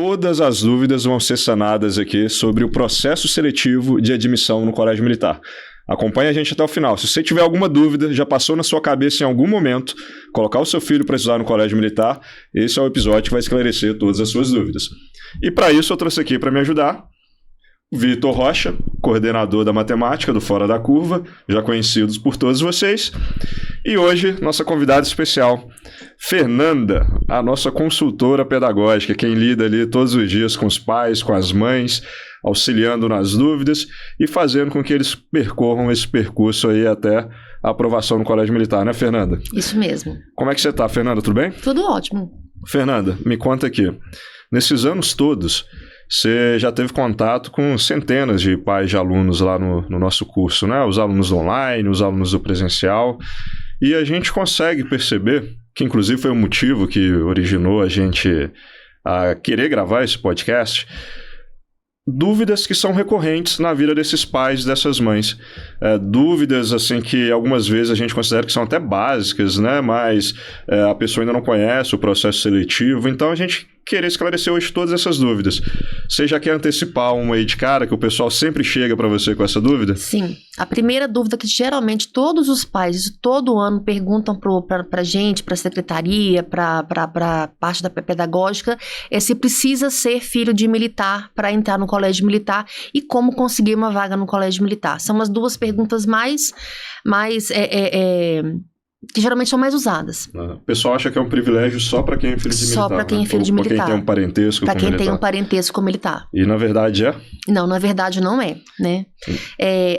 Todas as dúvidas vão ser sanadas aqui sobre o processo seletivo de admissão no Colégio Militar. Acompanhe a gente até o final. Se você tiver alguma dúvida, já passou na sua cabeça em algum momento, colocar o seu filho para estudar no Colégio Militar, esse é o episódio que vai esclarecer todas as suas dúvidas. E para isso eu trouxe aqui para me ajudar Vitor Rocha, coordenador da matemática do Fora da Curva, já conhecidos por todos vocês. E hoje, nossa convidada especial, Fernanda, a nossa consultora pedagógica, quem lida ali todos os dias com os pais, com as mães, auxiliando nas dúvidas e fazendo com que eles percorram esse percurso aí até a aprovação no Colégio Militar, né, Fernanda? Isso mesmo. Como é que você tá, Fernanda? Tudo bem? Tudo ótimo. Fernanda, me conta aqui. Nesses anos todos, você já teve contato com centenas de pais de alunos lá no nosso curso, né? Os alunos do online, os alunos do presencial. E a gente consegue perceber, que inclusive foi o motivo que originou a gente a querer gravar esse podcast, dúvidas que são recorrentes na vida desses pais, dessas mães. Dúvidas assim que algumas vezes a gente considera que são até básicas, né? Mas a pessoa ainda não conhece o processo seletivo. Então a gente querer esclarecer hoje todas essas dúvidas. Você já quer antecipar uma aí de cara, que o pessoal sempre chega para você com essa dúvida? Sim. A primeira dúvida que geralmente todos os pais, todo ano, perguntam para a gente, para a secretaria, para a parte da pedagógica, é se precisa ser filho de militar para entrar no colégio militar e como conseguir uma vaga no colégio militar. São as duas perguntas mais que geralmente são mais usadas. O pessoal acha que é um privilégio só para quem é filho de militar. Só para quem é filho de militar. Para quem tem um parentesco com militar. Para quem tem um parentesco com militar. E na verdade é? Não, na verdade não é, né?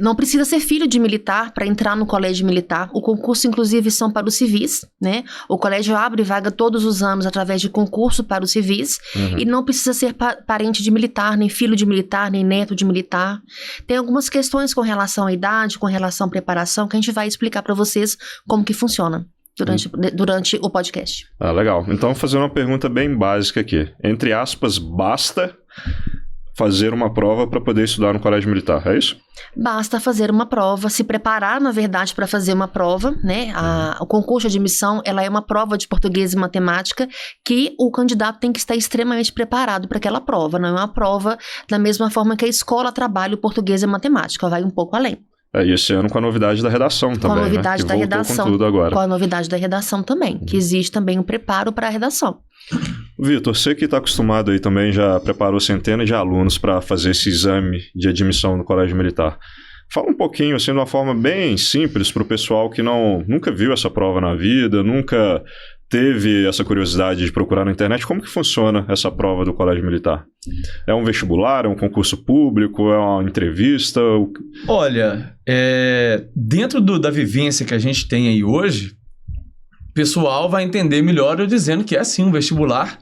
Não precisa ser filho de militar para entrar no colégio militar. O concurso, inclusive, são para os civis, né? O colégio abre vaga todos os anos através de concurso para os civis. E não precisa ser parente de militar, nem filho de militar, nem neto de militar. Tem algumas questões com relação à idade, com relação à preparação, que a gente vai explicar para vocês como que funciona durante o podcast. Legal. Então, vou fazer uma pergunta bem básica aqui. Entre aspas, basta fazer uma prova para poder estudar no Colégio Militar, é isso? Basta fazer uma prova, se preparar, na verdade, para fazer uma prova, né? O concurso de admissão, ela é uma prova de português e matemática que o candidato tem que estar extremamente preparado para aquela prova. Não é uma prova da mesma forma que a escola trabalha o português e a matemática, vai um pouco além. E esse ano com a novidade da redação também, com a novidade, né? da redação, com tudo agora. Com a novidade da redação também, que existe também um preparo para a redação. Vitor, você que está acostumado aí também, já preparou centenas de alunos para fazer esse exame de admissão no Colégio Militar. Fala um pouquinho, assim, de uma forma bem simples para o pessoal que nunca viu essa prova na vida, nunca teve essa curiosidade de procurar na internet. Como que funciona essa prova do Colégio Militar? É um vestibular, é um concurso público, é uma entrevista? Olha, dentro da vivência que a gente tem aí hoje, o pessoal vai entender melhor eu dizendo que é sim um vestibular,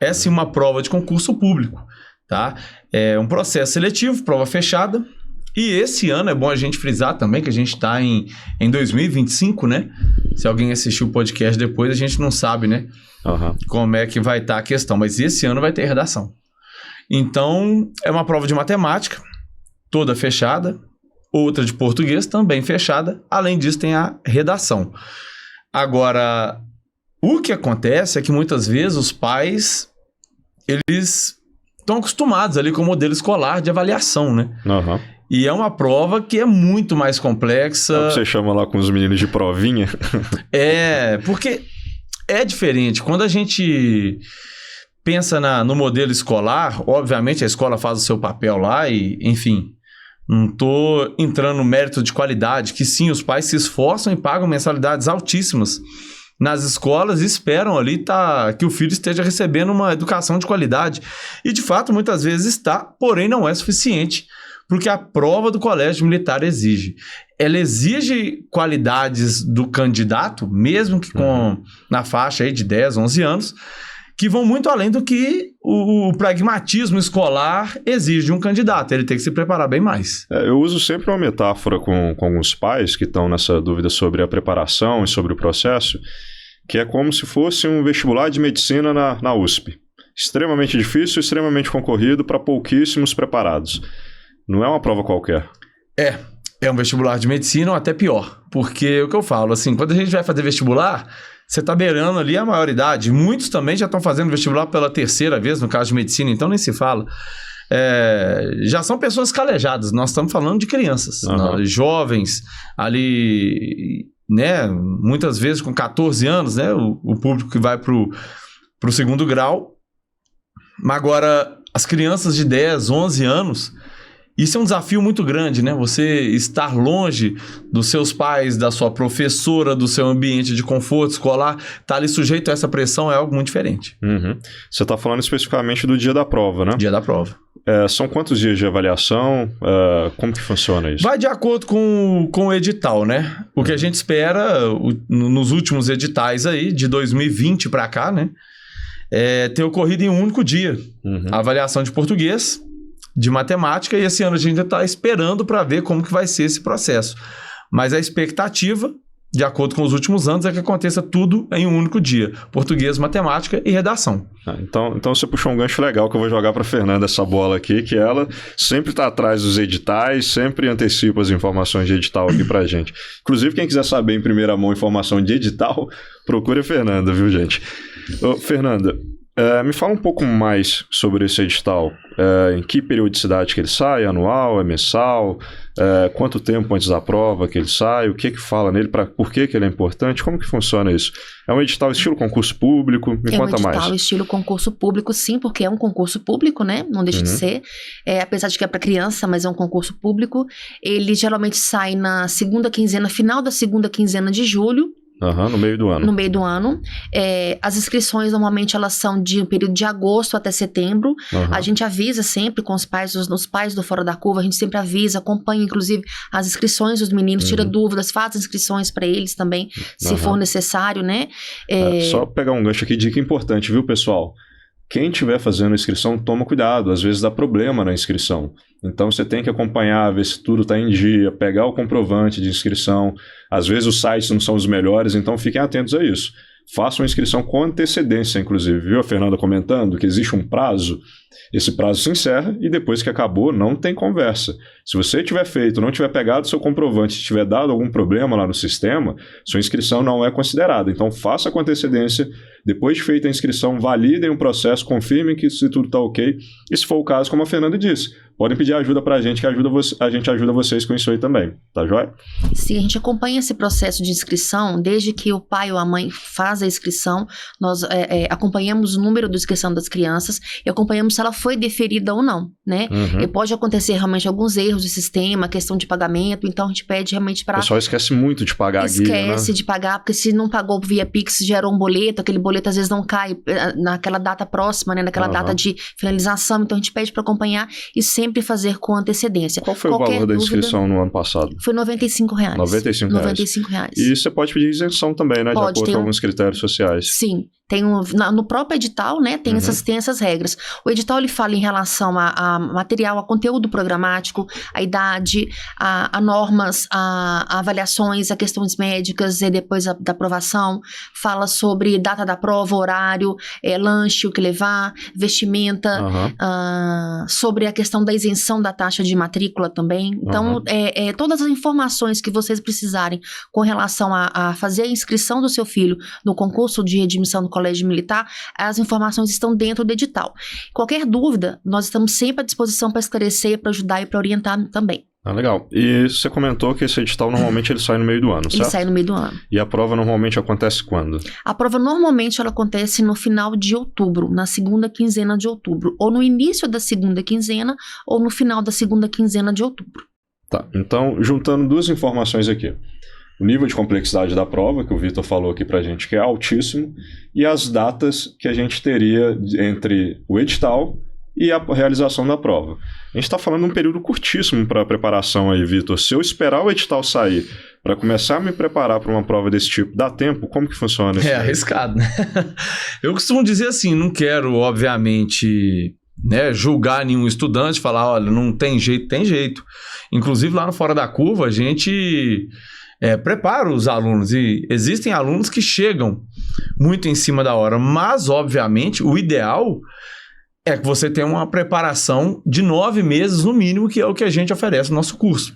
é sim uma prova de concurso público, tá? É um processo seletivo, prova fechada. E esse ano é bom a gente frisar também que a gente está em 2025, né? Se alguém assistiu o podcast depois, a gente não sabe, né? Como é que vai estar a questão. Mas esse ano vai ter redação. Então, é uma prova de matemática, toda fechada. Outra de português, também fechada. Além disso, tem a redação. Agora, o que acontece é que muitas vezes os pais, eles estão acostumados ali com o modelo escolar de avaliação, né? E é uma prova que é muito mais complexa. Você chama lá com os meninos de provinha? Porque é diferente. Quando a gente pensa no modelo escolar, obviamente a escola faz o seu papel lá e, enfim, não estou entrando no mérito de qualidade, que sim, os pais se esforçam e pagam mensalidades altíssimas nas escolas e esperam ali que o filho esteja recebendo uma educação de qualidade. E, de fato, muitas vezes está, porém não é suficiente, porque a prova do Colégio Militar exige. Ela exige qualidades do candidato, mesmo que na faixa aí de 10, 11 anos, que vão muito além do que o pragmatismo escolar exige de um candidato. Ele tem que se preparar bem mais. Eu uso sempre uma metáfora com alguns pais que estão nessa dúvida sobre a preparação e sobre o processo, que é como se fosse um vestibular de medicina na USP. Extremamente difícil, extremamente concorrido para pouquíssimos preparados. Não é uma prova qualquer. É um vestibular de medicina ou até pior. Porque o que eu falo, assim, quando a gente vai fazer vestibular, você está beirando ali a maioridade. Muitos também já estão fazendo vestibular pela terceira vez, no caso de medicina, então nem se fala. Já são pessoas calejadas, nós estamos falando de crianças, jovens ali, né, muitas vezes com 14 anos, né, o público que vai para o segundo grau. Mas agora, as crianças de 10, 11 anos, isso é um desafio muito grande, né? Você estar longe dos seus pais, da sua professora, do seu ambiente de conforto escolar, estar ali sujeito a essa pressão é algo muito diferente. Você está falando especificamente do dia da prova, né? Dia da prova. São quantos dias de avaliação? Como que funciona isso? Vai de acordo com o edital, né? O que a gente espera nos últimos editais aí, de 2020 para cá, né? Ter ocorrido em um único dia. A avaliação de português, de matemática, e esse ano a gente está esperando para ver como que vai ser esse processo. Mas a expectativa, de acordo com os últimos anos, é que aconteça tudo em um único dia. Português, matemática e redação. Então você puxou um gancho legal que eu vou jogar para a Fernanda essa bola aqui, que ela sempre está atrás dos editais, sempre antecipa as informações de edital aqui para a gente. Inclusive, quem quiser saber em primeira mão informação de edital, procure a Fernanda, viu, gente? Fernanda, me fala um pouco mais sobre esse edital. Em que periodicidade que ele sai? Anual? É mensal? Quanto tempo antes da prova que ele sai? O que fala nele? Por que ele é importante? Como que funciona isso? É um edital estilo concurso público? Me conta mais. É um edital estilo concurso público, sim, porque é um concurso público, né? Não deixa de ser. Apesar de que é para criança, mas é um concurso público. Ele geralmente sai na segunda quinzena, final da segunda quinzena de julho. No meio do ano. No meio do ano. As inscrições, normalmente, elas são de um período de agosto até setembro. A gente avisa sempre com os pais, os pais do Fora da Curva, a gente sempre avisa, acompanha, inclusive, as inscrições dos meninos, tira dúvidas, faz inscrições para eles também, se for necessário, né? Só pegar um gancho aqui, dica importante, viu, pessoal? Quem estiver fazendo a inscrição, toma cuidado, às vezes dá problema na inscrição. Então você tem que acompanhar, ver se tudo está em dia, pegar o comprovante de inscrição. Às vezes os sites não são os melhores, então fiquem atentos a isso. Façam a inscrição com antecedência, inclusive. Viu a Fernanda comentando que existe um prazo? Esse prazo se encerra e depois que acabou, não tem conversa. Se você tiver feito, não tiver pegado seu comprovante, tiver dado algum problema lá no sistema, sua inscrição não é considerada. Então faça com antecedência. Depois de feita a inscrição, validem o processo, confirmem que se tudo está ok. E se for o caso, como a Fernanda disse, podem pedir ajuda para a gente, que a gente ajuda vocês com isso aí também. Tá joia? Sim, a gente acompanha esse processo de inscrição desde que o pai ou a mãe faz a inscrição. Nós acompanhamos o número de inscrição das crianças e acompanhamos se ela foi deferida ou não, né? E pode acontecer realmente alguns erros de sistema, questão de pagamento, então a gente pede realmente para... O pessoal esquece muito de pagar a guia, né? Esquece de pagar, porque se não pagou via Pix, gerou um boleto, aquele boleto às vezes não cai naquela data próxima, né? Naquela data de finalização, então a gente pede para acompanhar e sempre fazer com antecedência. Qual foi o valor da inscrição no ano passado? Foi R$95. R$95. E você pode pedir isenção também, né? Pode, de acordo com alguns critérios sociais. Sim. No próprio edital, né, tem essas regras. O edital, ele fala em relação a material, a conteúdo programático, a idade, a normas, a avaliações, a questões médicas e depois da aprovação. Fala sobre data da prova, horário, lanche, o que levar, vestimenta, sobre a questão da isenção da taxa de matrícula também. Então, todas as informações que vocês precisarem com relação a fazer a inscrição do seu filho no concurso de admissão do Colégio Militar, as informações estão dentro do edital. Qualquer dúvida, nós estamos sempre à disposição para esclarecer, para ajudar e para orientar também. Legal. E você comentou que esse edital normalmente ele sai no meio do ano, certo? Ele sai no meio do ano. E a prova normalmente acontece quando? A prova normalmente ela acontece no final de outubro, na segunda quinzena de outubro, ou no início da segunda quinzena, ou no final da segunda quinzena de outubro. Tá, então juntando duas informações aqui. O nível de complexidade da prova, que o Vitor falou aqui pra gente, que é altíssimo, e as datas que a gente teria entre o edital e a realização da prova. A gente está falando de um período curtíssimo para a preparação aí, Vitor. Se eu esperar o edital sair para começar a me preparar para uma prova desse tipo, dá tempo? Como que funciona isso? É arriscado, né? Eu costumo dizer assim, não quero, obviamente, né, julgar nenhum estudante, falar, olha, não tem jeito, tem jeito. Inclusive, lá no Fora da Curva, a gente... prepara os alunos, e existem alunos que chegam muito em cima da hora, mas, obviamente, o ideal é que você tenha uma preparação de 9 meses, no mínimo, que é o que a gente oferece no nosso curso.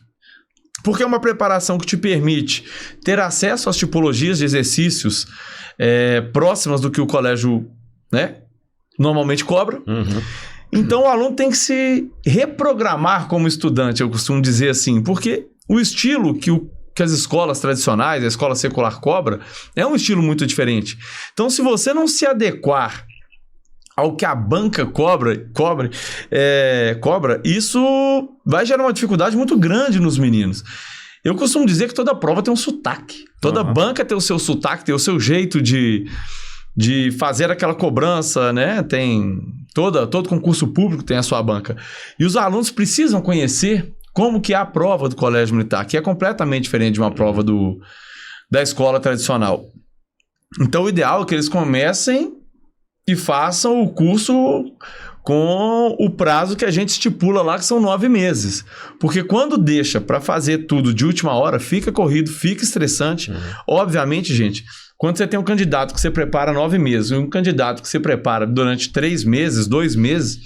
Porque é uma preparação que te permite ter acesso às tipologias de exercícios próximas do que o colégio, né, normalmente cobra. Então o aluno tem que se reprogramar como estudante, eu costumo dizer assim, porque o estilo que as escolas tradicionais, a escola secular cobra, é um estilo muito diferente. Então se você não se adequar ao que a banca cobra, isso vai gerar uma dificuldade muito grande nos meninos. Eu costumo dizer que toda prova tem um sotaque. Toda banca tem o seu sotaque, tem o seu jeito de fazer aquela cobrança, né? Todo concurso público tem a sua banca. E os alunos precisam conhecer como que é a prova do colégio militar, que é completamente diferente de uma prova da escola tradicional. Então o ideal é que eles comecem e façam o curso com o prazo que a gente estipula lá, que são 9 meses. Porque quando deixa para fazer tudo de última hora, fica corrido, fica estressante. Obviamente, gente, quando você tem um candidato que você prepara 9 meses e um candidato que você prepara durante 3 meses, 2 meses,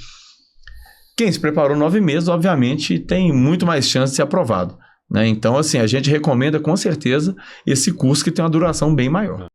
quem se preparou 9 meses, obviamente, tem muito mais chance de ser aprovado, né? Então, assim, a gente recomenda com certeza esse curso que tem uma duração bem maior.